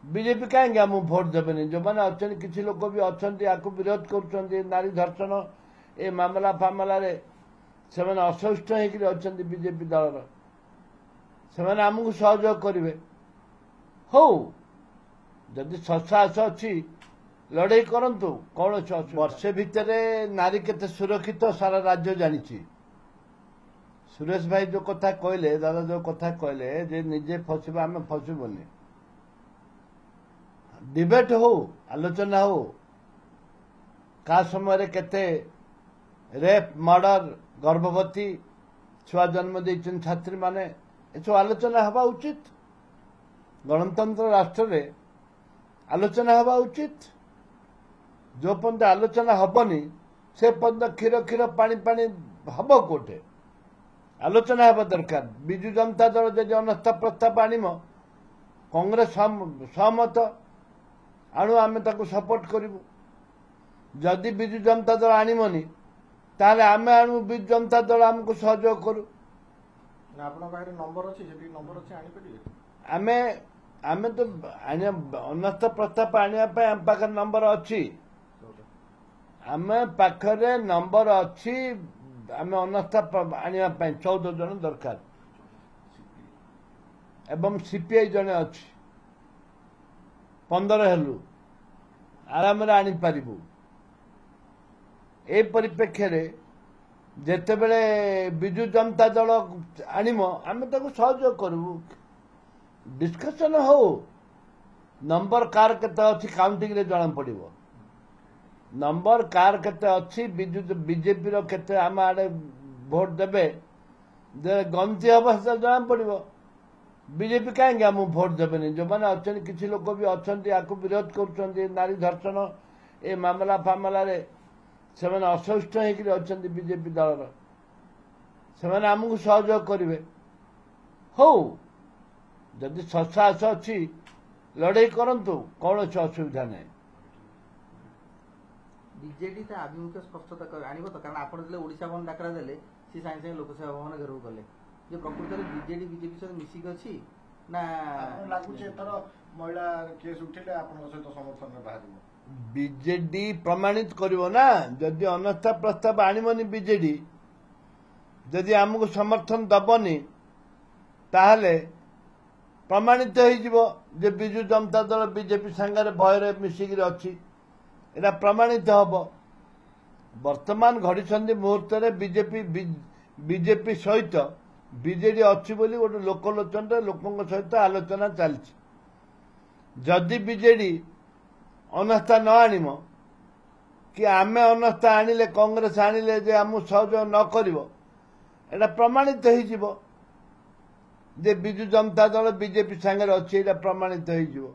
BJP कहीं आम vote देवे जो मैंने अच्छा किसी लोग भी अच्छा विरोध कर नारी धर्षण ए मामला फामला से असहिष्णु होकर बीजेपी दल से आमको सहयोग करेंगे हो जदि ससाहस अच्छी लड़ाई करतु कौन वर्षे भितर नारी केते सुरक्षित सारा राज्य जानी सुरेश भाई जो कथा कहले दादा जो कथा कहले जे निजे फसबा आम फसबुनि डिबेट हो आलोचना हो का समय केते रेप मर्डर गर्भवती छुआ जन्म देछन छात्री माने एसो आलोचना हवा उचित गणतंत्र राष्ट्र रे आलोचना हवा उचित जो पर्यंत आलोचना हबनी से पर्यंत क्षीर क्षीर पानी पानी हम कोटे आलोचना हवा दरकार विजु जनता दल जब अनास्था प्रस्ताव आणिम कांग्रेस सहमत आणु आम सपोर्ट करूँ जदि विजु जनता दल आणमनि ताले आम आणु विजु जनता दल आमको सहयोग करू आमे आमे तो अनास्था प्रस्ताव आने आम पाखे नंबर अच्छी आम पाखरे नंबर अच्छी आम अनास्था आने 14 जन दरकार एवं सीपीआई जने अच्छी 15 हेलु आराम आनीपर ए परिप्रेक्षी रे जेते बेले विजु जनता दल आणिम आम सहयोग करू डिस्कशन हो नंबर कार केते अच्छी काउंटिंग रे जना पड़िबो नंबर कार केते अच्छी बीजेपी रो केते आम आड़े भोट देबे गंती अवस्था जना पड़िबो बीजेपी कहीं आम भोट देवे जो मैंने अच्छा किसी लोग भी अच्छा विरोध कर नारी धर्षण ए मामला फामला से असहिष्णु होकर अच्छा बीजेपी दल से आमको सहयोग करेंगे हो जदि ससाहस अच्छी लड़ाई करतु कौन असुविधा नहीं बीजेडी आभिमुख्य स्पष्टता आनिब तो कारण आप ओडिशा भवन डाकरा देले सी साइंस लोकसभा भवन घेराव कले जो प्रकृत में बीजेडी बीजेपी सहित मिसिक अच्छी ना लागुच एथर महिला केस उठेले आपन सहित समर्थन में बाहर बीजेडी प्रमाणित करिवो ना जदि अनास्था प्रस्ताव आणिमनि बीजेडी जदि आमको समर्थन दबनी ताहले प्रमाणित हो जे विजु जनता दल बीजेपी संगे भय मिसिक अच्छी एटा प्रमाणित हम वर्तमान घड़ी मुहूर्त बीजेपी सहित बीजेडी अच्छी बोली गोटे लोकलोचन लोकों सहित आलोचना चलती जदि बीजेडी अनास्था न आणिम कि आमे अनास्था आनिले कांग्रेस आनिले जे आम सहयोग न करिवो एटा प्रमाणित हो जे विजु जनता दल बीजेपी संगे अच्छी एटा प्रमाणित हो